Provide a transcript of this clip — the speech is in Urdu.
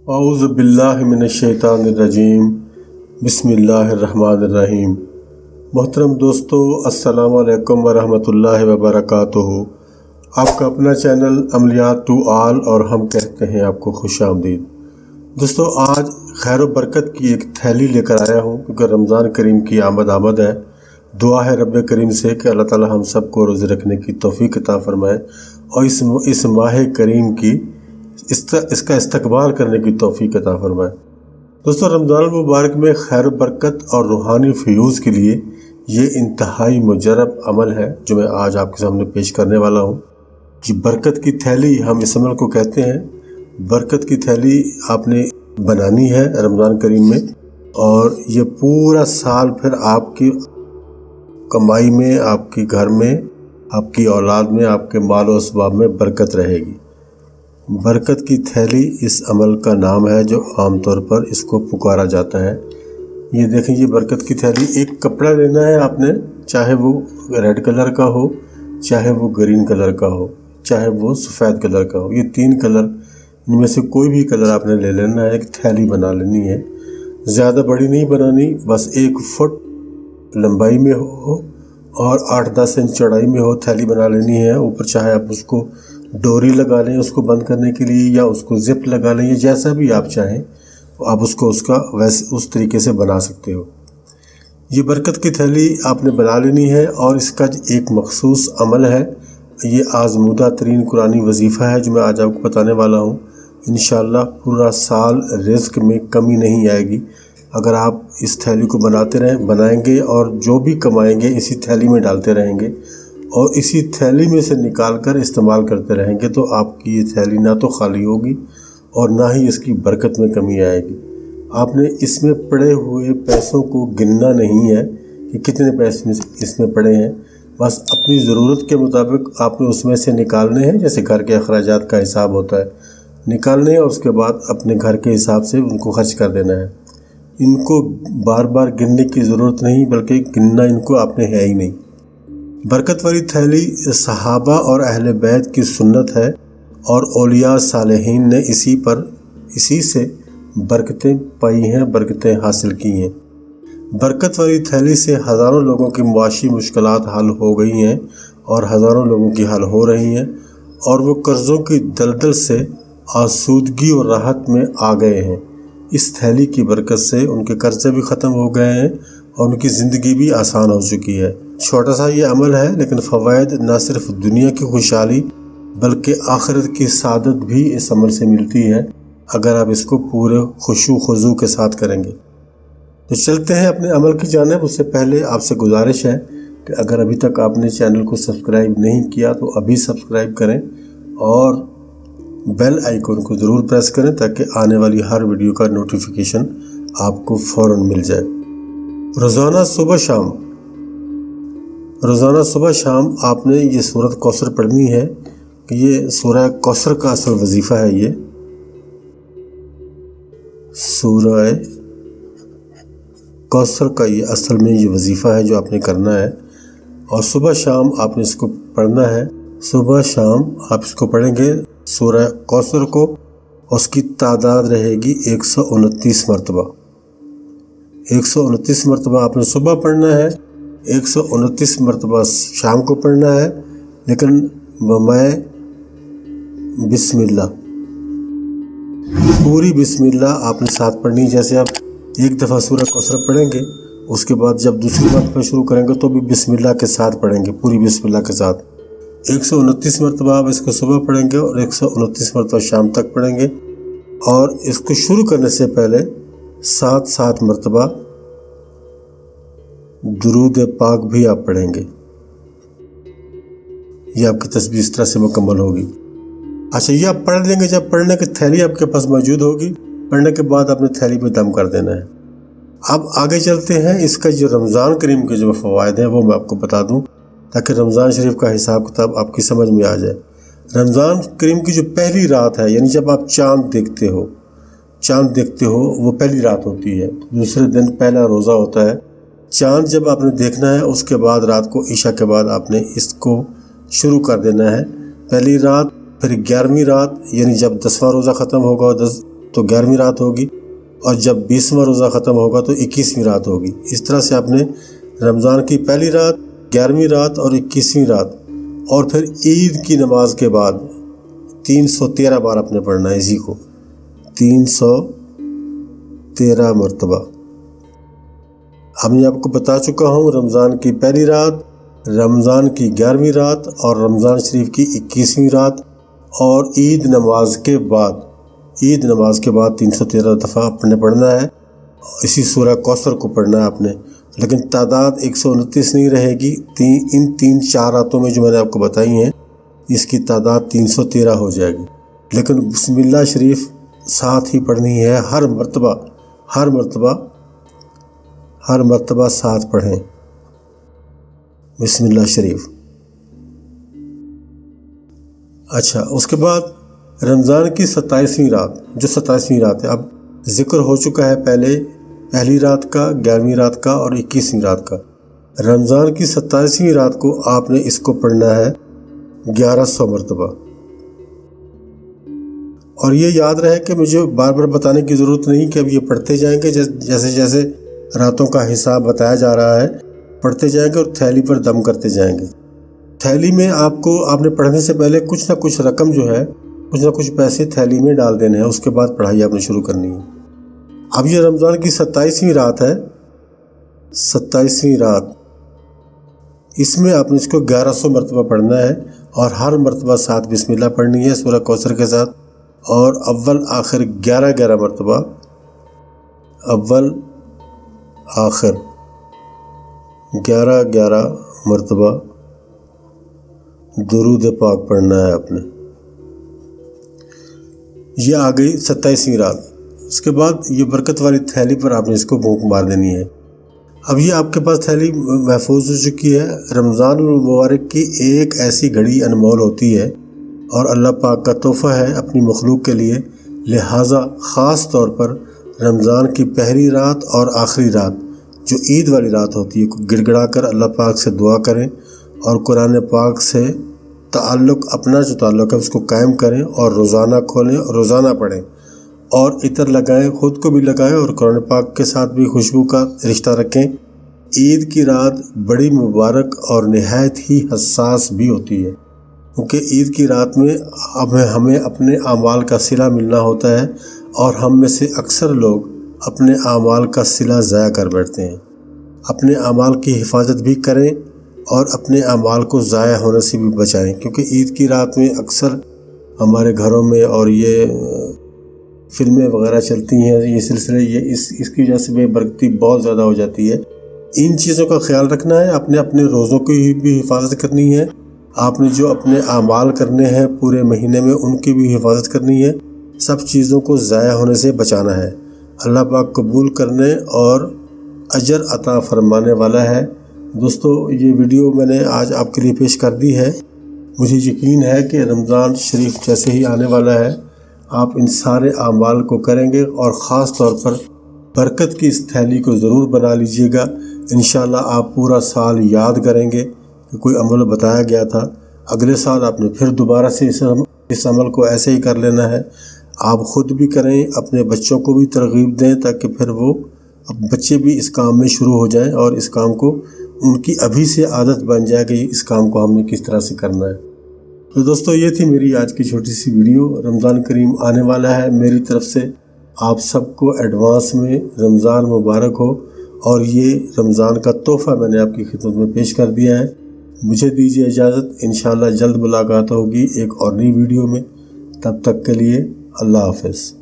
اعوذ باللہ من الشیطان الرجیم، بسم اللہ الرحمن الرحیم۔ محترم دوستو، السلام علیکم ورحمۃ اللہ وبرکاتہ۔ آپ کا اپنا چینل عملیات ٹو آل اور ہم کہتے ہیں آپ کو خوش آمدید۔ دوستو، آج خیر و برکت کی ایک تھیلی لے کر آیا ہوں، کیونکہ رمضان کریم کی آمد ہے۔ دعا ہے رب کریم سے کہ اللہ تعالی ہم سب کو روزے رکھنے کی توفیق عطا فرمائے اور اس ماہ کریم کی اس کا استقبال کرنے کی توفیق عطا فرمائے۔ دوستو، رمضان المبارک میں خیر و برکت اور روحانی فیوز کے لیے یہ انتہائی مجرب عمل ہے جو میں آج آپ کے سامنے پیش کرنے والا ہوں۔ یہ برکت کی تھیلی ہم اس عمل کو کہتے ہیں۔ برکت کی تھیلی آپ نے بنانی ہے رمضان کریم میں، اور یہ پورا سال پھر آپ کی کمائی میں، آپ کے گھر میں، آپ کی اولاد میں، آپ کے مال و اسباب میں برکت رہے گی۔ برکت کی تھیلی اس عمل کا نام ہے جو عام طور پر اس کو پکارا جاتا ہے۔ یہ دیکھیں، یہ برکت کی تھیلی، ایک کپڑا لینا ہے آپ نے، چاہے وہ ریڈ کلر کا ہو، چاہے وہ گرین کلر کا ہو، چاہے وہ سفید کلر کا ہو۔ یہ 3 کلر، ان میں سے کوئی بھی کلر آپ نے لے لینا ہے، ایک تھیلی بنا لینی ہے۔ زیادہ بڑی نہیں بنانی، بس 1 فٹ لمبائی میں ہو اور 8-10 انچ چوڑائی میں ہو، تھیلی بنا لینی ہے۔ اوپر چاہے آپ اس کو ڈوری لگا لیں اس کو بند کرنے کے لیے، یا اس کو زپ لگا لیں، یا جیسا بھی آپ چاہیں آپ اس طریقے سے بنا سکتے ہو۔ یہ برکت کی تھیلی آپ نے بنا لینی ہے، اور اس کا ایک مخصوص عمل ہے۔ یہ آزمودہ ترین قرآنی وظیفہ ہے جو میں آج آپ کو بتانے والا ہوں۔ انشاءاللہ پورا سال رزق میں کمی نہیں آئے گی اگر آپ اس تھیلی کو بنائیں گے، اور جو بھی کمائیں گے اسی تھیلی میں ڈالتے رہیں گے اور اسی تھیلی میں سے نکال کر استعمال کرتے رہیں گے، تو آپ کی یہ تھیلی نہ تو خالی ہوگی اور نہ ہی اس کی برکت میں کمی آئے گی۔ آپ نے اس میں پڑے ہوئے پیسوں کو گننا نہیں ہے کہ کتنے پیسے اس میں پڑے ہیں، بس اپنی ضرورت کے مطابق آپ نے اس میں سے نکالنے ہیں۔ جیسے گھر کے اخراجات کا حساب ہوتا ہے، نکالنے ہیں اور اس کے بعد اپنے گھر کے حساب سے ان کو خرچ کر دینا ہے۔ ان کو بار بار گننے کی ضرورت نہیں، بلکہ گننا ان کو آپ نے ہے ہی نہیں۔ برکت والی تھیلی صحابہ اور اہل بیت کی سنت ہے، اور اولیاء صالحین نے اسی سے برکتیں پائی ہیں، برکتیں حاصل کی ہیں۔ برکت والی تھیلی سے ہزاروں لوگوں کی معاشی مشکلات حل ہو گئی ہیں، اور ہزاروں لوگوں کی حل ہو رہی ہیں، اور وہ قرضوں کی دلدل سے آسودگی اور راحت میں آ گئے ہیں۔ اس تھیلی کی برکت سے ان کے قرضے بھی ختم ہو گئے ہیں اور ان کی زندگی بھی آسان ہو چکی ہے۔ چھوٹا سا یہ عمل ہے، لیکن فوائد نہ صرف دنیا کی خوشحالی بلکہ آخرت کی سعادت بھی اس عمل سے ملتی ہے اگر آپ اس کو پورے خشوع خضوع کے ساتھ کریں گے۔ تو چلتے ہیں اپنے عمل کی جانب۔ اس سے پہلے آپ سے گزارش ہے کہ اگر ابھی تک آپ نے چینل کو سبسکرائب نہیں کیا تو ابھی سبسکرائب کریں اور بیل آئیکن کو ضرور پریس کریں تاکہ آنے والی ہر ویڈیو کا نوٹیفیکیشن آپ کو فوراً مل جائے۔ روزانہ صبح شام آپ نے یہ سورۃ کوثر پڑھنی ہے، کہ یہ سورہ کوثر کا اصل وظیفہ ہے۔ یہ سورہ کوثر کا یہ اصل میں یہ وظیفہ ہے جو آپ نے کرنا ہے، اور صبح شام آپ نے اس کو پڑھنا ہے۔ صبح شام آپ اس کو پڑھیں گے سورہ کوثر کو، اس کی تعداد رہے گی 129 مرتبہ۔ 129 مرتبہ آپ نے صبح پڑھنا ہے، 129 مرتبہ شام کو پڑھنا ہے، لیکن بمائے بسم اللہ، پوری بسم اللہ آپ نے ساتھ پڑھنی ہے۔ جیسے آپ ایک دفعہ سورہ کوثر پڑھیں گے، اس کے بعد جب دوسری مرتبہ شروع کریں گے تو بھی بسم اللہ کے ساتھ پڑھیں گے، پوری بسم اللہ کے ساتھ۔ 129 مرتبہ آپ اس کو صبح پڑھیں گے اور 129 مرتبہ شام تک پڑھیں گے، اور اس کو شروع کرنے سے پہلے 7 مرتبہ درود پاک بھی آپ پڑھیں گے۔ یہ آپ کی تسبیح اس طرح سے مکمل ہوگی۔ اچھا، یہ آپ پڑھ لیں گے جب پڑھنے کی تھیلی آپ کے پاس موجود ہوگی، پڑھنے کے بعد اپنے تھیلی پہ دم کر دینا ہے۔ اب آگے چلتے ہیں، اس کا جو رمضان کریم کے جو فوائد ہیں وہ میں آپ کو بتا دوں تاکہ رمضان شریف کا حساب کتاب آپ کی سمجھ میں آ جائے۔ رمضان کریم کی جو پہلی رات ہے، یعنی جب آپ چاند دیکھتے ہو وہ پہلی رات ہوتی ہے۔ دوسرے دن پہلا روزہ ہوتا ہے، چاند جب آپ نے دیکھنا ہے اس کے بعد رات کو عشاء کے بعد آپ نے اس کو شروع کر دینا ہے۔ پہلی رات، پھر 11ویں رات، یعنی جب 10واں روزہ ختم ہوگا تو 11ویں رات ہوگی، اور جب 20واں روزہ ختم ہوگا تو 21ویں رات ہوگی۔ اس طرح سے آپ نے رمضان کی پہلی رات، 11ویں رات اور 21ویں رات، اور پھر عید کی نماز کے بعد 313 بار آپ نے پڑھنا ہے اسی کو، 313 مرتبہ۔ اب میں آپ کو بتا چکا ہوں رمضان کی پہلی رات، رمضان کی 11ویں رات اور رمضان شریف کی 21ویں رات، اور عید نماز کے بعد 313 دفعہ آپ نے پڑھنا ہے۔ اسی سورہ کوثر کو پڑھنا ہے آپ نے، لیکن تعداد 129 نہیں رہے گی۔ ان 3-4 راتوں میں جو میں نے آپ کو بتائی ہیں اس کی تعداد 313 ہو جائے گی، لیکن بسم اللہ شریف ساتھ ہی پڑھنی ہے ہر مرتبہ ساتھ پڑھیں بسم اللہ شریف۔ اچھا، اس کے بعد رمضان کی 27ویں رات، جو 27ویں رات ہے، اب ذکر ہو چکا ہے پہلی رات کا، 11ویں رات کا اور 21ویں رات کا۔ رمضان کی 27ویں رات کو آپ نے اس کو پڑھنا ہے 1100 مرتبہ، اور یہ یاد رہے کہ مجھے بار بار بتانے کی ضرورت نہیں کہ اب یہ پڑھتے جائیں گے، جیسے جیسے راتوں کا حساب بتایا جا رہا ہے پڑھتے جائیں گے اور تھیلی پر دم کرتے جائیں گے۔ تھیلی میں آپ نے پڑھنے سے پہلے کچھ نہ کچھ رقم جو ہے، کچھ نہ کچھ پیسے تھیلی میں ڈال دینے ہیں، اس کے بعد پڑھائی آپ نے شروع کرنی ہے۔ اب یہ رمضان کی 27ویں رات ہے، 27ویں رات، اس میں آپ نے اس کو 1100 مرتبہ پڑھنا ہے، اور ہر مرتبہ ساتھ بسم اللہ پڑھنی ہے سورہ کوثر کے ساتھ، اور اول آخر 11 مرتبہ، اول آخر 11 مرتبہ درود پاک پڑھنا ہے آپ نے۔ یہ آ گئی 27ویں رات۔ اس کے بعد یہ برکت والی تھیلی پر آپ نے اس کو بھونک مار دینی ہے۔ اب یہ آپ کے پاس تھیلی محفوظ ہو چکی ہے۔ رمضان المبارک کی ایک ایسی گھڑی انمول ہوتی ہے اور اللہ پاک کا تحفہ ہے اپنی مخلوق کے لیے، لہٰذا خاص طور پر رمضان کی پہلی رات اور آخری رات جو عید والی رات ہوتی ہے، گڑ گڑا کر اللہ پاک سے دعا کریں اور قرآن پاک سے اپنا جو تعلق ہے اس کو قائم کریں، اور روزانہ کھولیں اور روزانہ پڑھیں، اور عطر لگائیں، خود کو بھی لگائیں اور قرآن پاک کے ساتھ بھی خوشبو کا رشتہ رکھیں۔ عید کی رات بڑی مبارک اور نہایت ہی حساس بھی ہوتی ہے، کیونکہ عید کی رات میں ہمیں اپنے اعمال کا صلہ ملنا ہوتا ہے، اور ہم میں سے اکثر لوگ اپنے اعمال کا صلہ ضائع کر بیٹھتے ہیں۔ اپنے اعمال کی حفاظت بھی کریں اور اپنے اعمال کو ضائع ہونے سے بھی بچائیں، کیونکہ عید کی رات میں اکثر ہمارے گھروں میں اور یہ فلمیں وغیرہ چلتی ہیں، یہ سلسلے، اس کی وجہ سے بے برکتی بہت زیادہ ہو جاتی ہے۔ ان چیزوں کا خیال رکھنا ہے، اپنے روزوں کی بھی حفاظت کرنی ہے، آپ نے جو اپنے اعمال کرنے ہیں پورے مہینے میں ان کی بھی حفاظت کرنی ہے، سب چیزوں کو ضائع ہونے سے بچانا ہے۔ اللہ پاک قبول کرنے اور اجر عطا فرمانے والا ہے۔ دوستو، یہ ویڈیو میں نے آج آپ کے لیے پیش کر دی ہے۔ مجھے یقین ہے کہ رمضان شریف جیسے ہی آنے والا ہے آپ ان سارے اعمال کو کریں گے، اور خاص طور پر برکت کی اس تھیلی کو ضرور بنا لیجئے گا۔ انشاءاللہ آپ پورا سال یاد کریں گے کہ کوئی عمل بتایا گیا تھا، اگلے سال آپ نے پھر دوبارہ سے اس عمل کو ایسے ہی کر لینا ہے۔ آپ خود بھی کریں، اپنے بچوں کو بھی ترغیب دیں، تاکہ پھر بچے بھی اس کام میں شروع ہو جائیں اور اس کام کو ان کی ابھی سے عادت بن جائے کہ اس کام کو ہم نے کس طرح سے کرنا ہے۔ تو دوستو، یہ تھی میری آج کی چھوٹی سی ویڈیو۔ رمضان کریم آنے والا ہے، میری طرف سے آپ سب کو ایڈوانس میں رمضان مبارک ہو، اور یہ رمضان کا تحفہ میں نے آپ کی خدمت میں پیش کر دیا ہے۔ مجھے دیجیے اجازت، انشاءاللہ جلد ملاقات ہوگی ایک اور نئی ویڈیو میں۔ تب تک کے لیے اللہ حافظ۔